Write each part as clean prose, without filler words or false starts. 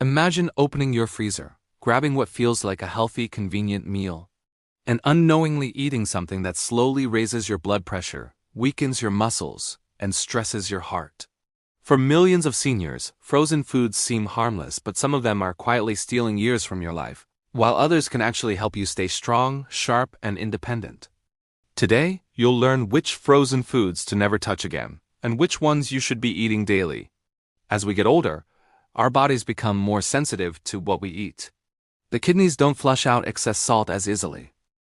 Imagine opening your freezer, grabbing what feels like a healthy, convenient meal, and unknowingly eating something that slowly raises your blood pressure, weakens your muscles, and stresses your heart. For millions of seniors, frozen foods seem harmless, but some of them are quietly stealing years from your life, while others can actually help you stay strong, sharp, and independent. Today, you'll learn which frozen foods to never touch again, and which ones you should be eating daily. As we get older, our bodies become more sensitive to what we eat. The kidneys don't flush out excess salt as easily.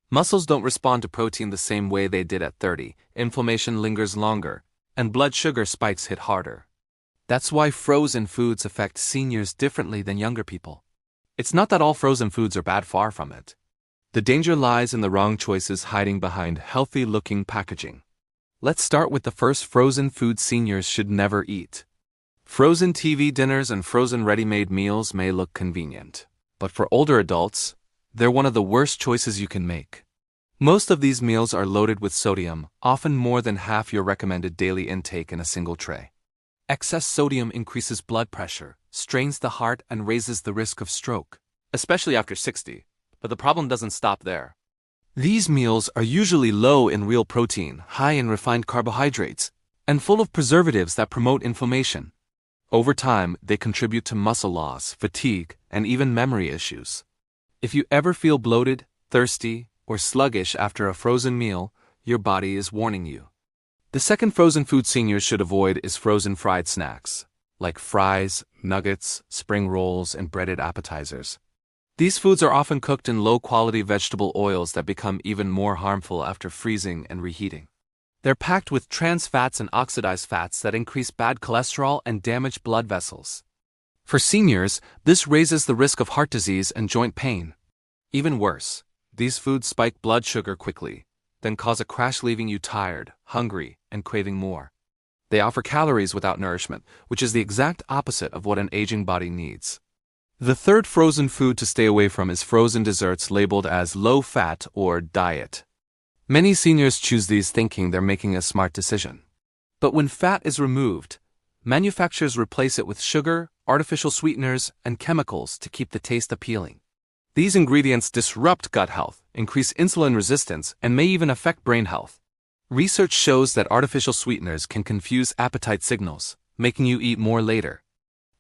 Muscles don't respond to protein the same way they did at 30, inflammation lingers longer, and blood sugar spikes hit harder. That's why frozen foods affect seniors differently than younger people. It's not that all frozen foods are bad, far from it. The danger lies in the wrong choices hiding behind healthy-looking packaging. Let's start with the first frozen food seniors should never eat. Frozen TV dinners and frozen ready-made meals may look convenient, but for older adults, they're one of the worst choices you can make. Most of these meals are loaded with sodium, often more than half your recommended daily intake in a single tray. Excess sodium increases blood pressure, strains the heart, and raises the risk of stroke, especially after 60. But the problem doesn't stop there. These meals are usually low in real protein, high in refined carbohydrates, and full of preservatives that promote inflammation. Over time, they contribute to muscle loss, fatigue, and even memory issues. If you ever feel bloated, thirsty, or sluggish after a frozen meal, your body is warning you. The second frozen food seniors should avoid is frozen fried snacks, like fries, nuggets, spring rolls, and breaded appetizers. These foods are often cooked in low-quality vegetable oils that become even more harmful after freezing and reheating. They're packed with trans fats and oxidized fats that increase bad cholesterol and damage blood vessels. For seniors, this raises the risk of heart disease and joint pain. Even worse, these foods spike blood sugar quickly, then cause a crash, leaving you tired, hungry, and craving more. They offer calories without nourishment, which is the exact opposite of what an aging body needs. The third frozen food to stay away from is frozen desserts labeled as low-fat or diet. Many seniors choose these thinking they're making a smart decision. But when fat is removed, manufacturers replace it with sugar, artificial sweeteners, and chemicals to keep the taste appealing. These ingredients disrupt gut health, increase insulin resistance, and may even affect brain health. Research shows that artificial sweeteners can confuse appetite signals, making you eat more later.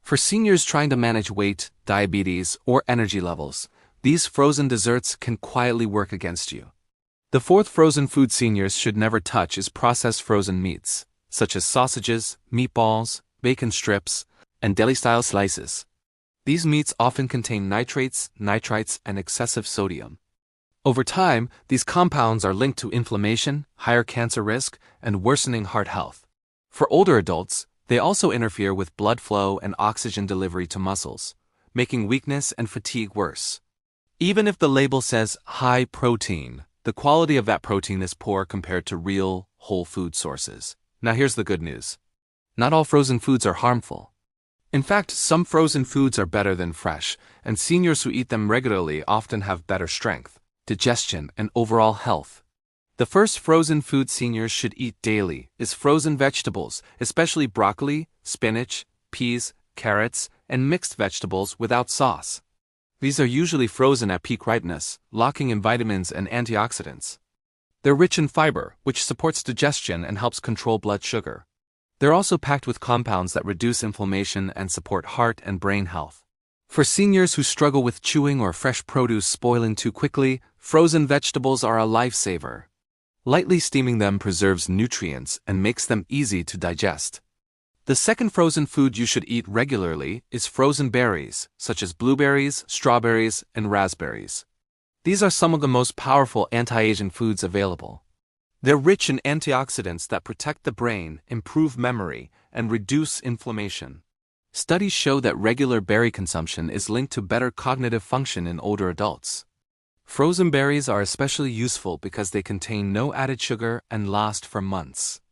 For seniors trying to manage weight, diabetes, or energy levels, these frozen desserts can quietly work against you. The fourth frozen food seniors should never touch is processed frozen meats, such as sausages, meatballs, bacon strips, and deli-style slices. These meats often contain nitrates, nitrites, and excessive sodium. Over time, these compounds are linked to inflammation, higher cancer risk, and worsening heart health. For older adults, they also interfere with blood flow and oxygen delivery to muscles, making weakness and fatigue worse. Even if the label says high protein, the quality of that protein is poor compared to real, whole food sources. Now here's the good news. Not all frozen foods are harmful. In fact, some frozen foods are better than fresh, and seniors who eat them regularly often have better strength, digestion, and overall health. The first frozen food seniors should eat daily is frozen vegetables, especially broccoli, spinach, peas, carrots, and mixed vegetables without sauce. These are usually frozen at peak ripeness, locking in vitamins and antioxidants. They're rich in fiber, which supports digestion and helps control blood sugar. They're also packed with compounds that reduce inflammation and support heart and brain health. For seniors who struggle with chewing or fresh produce spoiling too quickly, frozen vegetables are a lifesaver. Lightly steaming them preserves nutrients and makes them easy to digest. The second frozen food you should eat regularly is frozen berries, such as blueberries, strawberries, and raspberries. These are some of the most powerful anti-aging foods available. They're rich in antioxidants that protect the brain, improve memory, and reduce inflammation. Studies show that regular berry consumption is linked to better cognitive function in older adults. Frozen berries are especially useful because they contain no added sugar and last for months.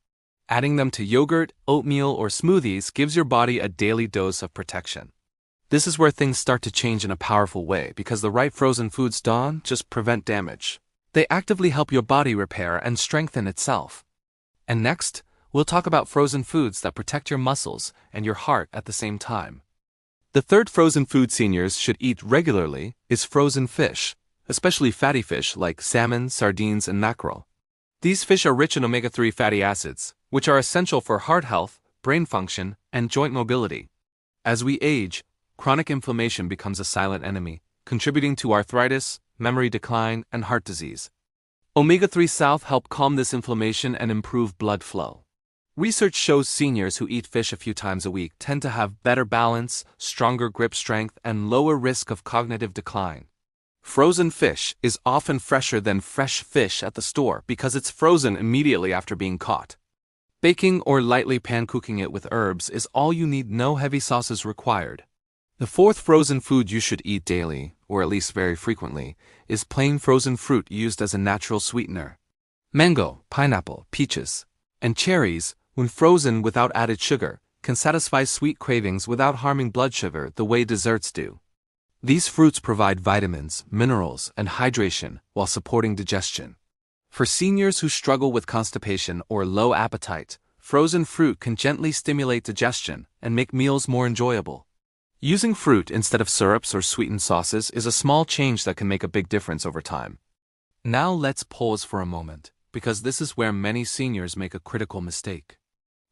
Adding them to yogurt, oatmeal, or smoothies gives your body a daily dose of protection. This is where things start to change in a powerful way because the right frozen foods don't just prevent damage. They actively help your body repair and strengthen itself. And next, we'll talk about frozen foods that protect your muscles and your heart at the same time. The third frozen food seniors should eat regularly is frozen fish, especially fatty fish like salmon, sardines, and mackerel. These fish are rich in omega-3 fatty acids, which are essential for heart health, brain function, and joint mobility. As we age, chronic inflammation becomes a silent enemy, contributing to arthritis, memory decline, and heart disease. Omega-3 salts help calm this inflammation and improve blood flow. Research shows seniors who eat fish a few times a week tend to have better balance, stronger grip strength, and lower risk of cognitive decline. Frozen fish is often fresher than fresh fish at the store because it's frozen immediately after being caught. Baking or lightly pan-cooking it with herbs is all you need, no heavy sauces required. The fourth frozen food you should eat daily, or at least very frequently, is plain frozen fruit used as a natural sweetener. Mango, pineapple, peaches, and cherries, when frozen without added sugar, can satisfy sweet cravings without harming blood sugar the way desserts do. These fruits provide vitamins, minerals, and hydration while supporting digestion. For seniors who struggle with constipation or low appetite, frozen fruit can gently stimulate digestion and make meals more enjoyable. Using fruit instead of syrups or sweetened sauces is a small change that can make a big difference over time. Now let's pause for a moment, because this is where many seniors make a critical mistake.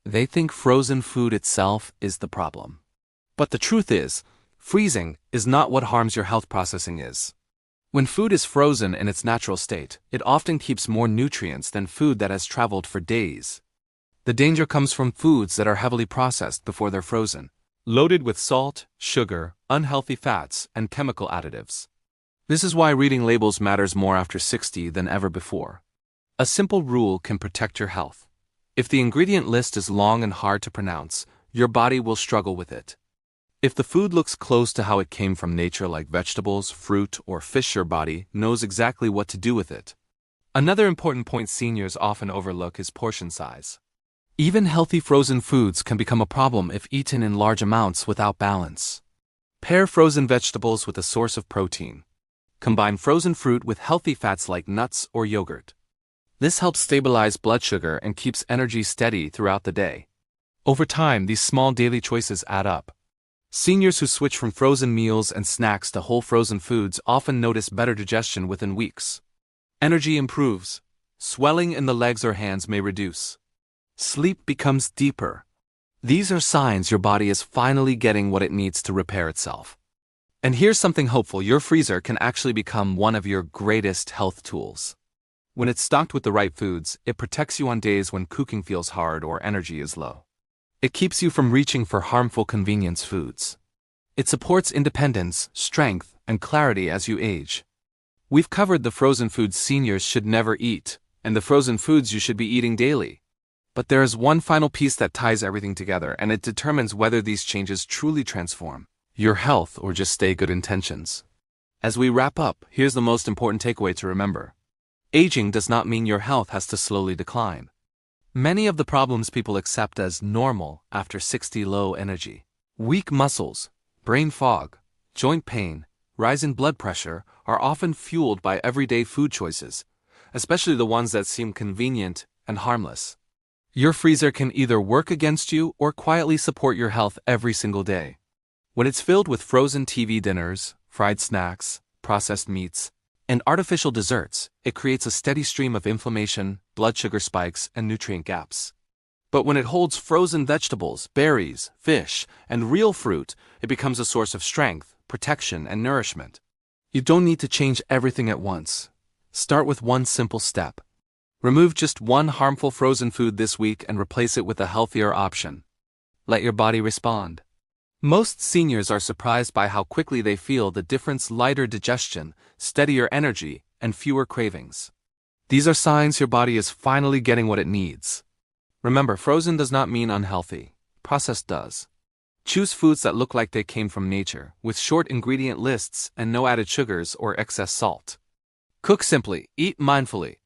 They think frozen food itself is the problem. But the truth is, freezing is not what harms your health. Processing is. When food is frozen in its natural state, it often keeps more nutrients than food that has traveled for days. The danger comes from foods that are heavily processed before they're frozen, loaded with salt, sugar, unhealthy fats, and chemical additives. This is why reading labels matters more after 60 than ever before. A simple rule can protect your health. If the ingredient list is long and hard to pronounce, your body will struggle with it. If the food looks close to how it came from nature, like vegetables, fruit, or fish, your body knows exactly what to do with it. Another important point seniors often overlook is portion size. Even healthy frozen foods can become a problem if eaten in large amounts without balance. Pair frozen vegetables with a source of protein. Combine frozen fruit with healthy fats like nuts or yogurt. This helps stabilize blood sugar and keeps energy steady throughout the day. Over time, these small daily choices add up. Seniors who switch from frozen meals and snacks to whole frozen foods often notice better digestion within weeks. Energy improves. Swelling in the legs or hands may reduce. Sleep becomes deeper. These are signs your body is finally getting what it needs to repair itself. And here's something hopeful: your freezer can actually become one of your greatest health tools. When it's stocked with the right foods, it protects you on days when cooking feels hard or energy is low. It keeps you from reaching for harmful convenience foods. It supports independence, strength, and clarity as you age. We've covered the frozen foods seniors should never eat, and the frozen foods you should be eating daily. But there is one final piece that ties everything together, and it determines whether these changes truly transform your health or just stay good intentions. As we wrap up, here's the most important takeaway to remember. Aging does not mean your health has to slowly decline. Many of the problems people accept as normal after 60, low energy, weak muscles, brain fog, joint pain, rise in blood pressure, are often fueled by everyday food choices, especially the ones that seem convenient and harmless. Your freezer can either work against you or quietly support your health every single day. When it's filled with frozen TV dinners, fried snacks, processed meats, and artificial desserts, it creates a steady stream of inflammation, blood sugar spikes, and nutrient gaps. But when it holds frozen vegetables, berries, fish, and real fruit, it becomes a source of strength, protection, and nourishment. You don't need to change everything at once. Start with one simple step. Remove just one harmful frozen food this week and replace it with a healthier option. Let your body respond. Most seniors are surprised by how quickly they feel the difference: lighter digestion, steadier energy, and fewer cravings. These are signs your body is finally getting what it needs. Remember, frozen does not mean unhealthy. Processed does. Choose foods that look like they came from nature, with short ingredient lists and no added sugars or excess salt. Cook simply, eat mindfully,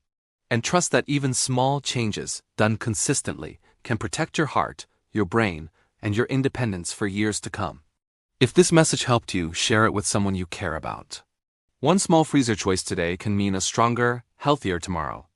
and trust that even small changes, done consistently, can protect your heart, your brain, and your independence for years to come. If this message helped you, share it with someone you care about. One small freezer choice today can mean a stronger, healthier tomorrow.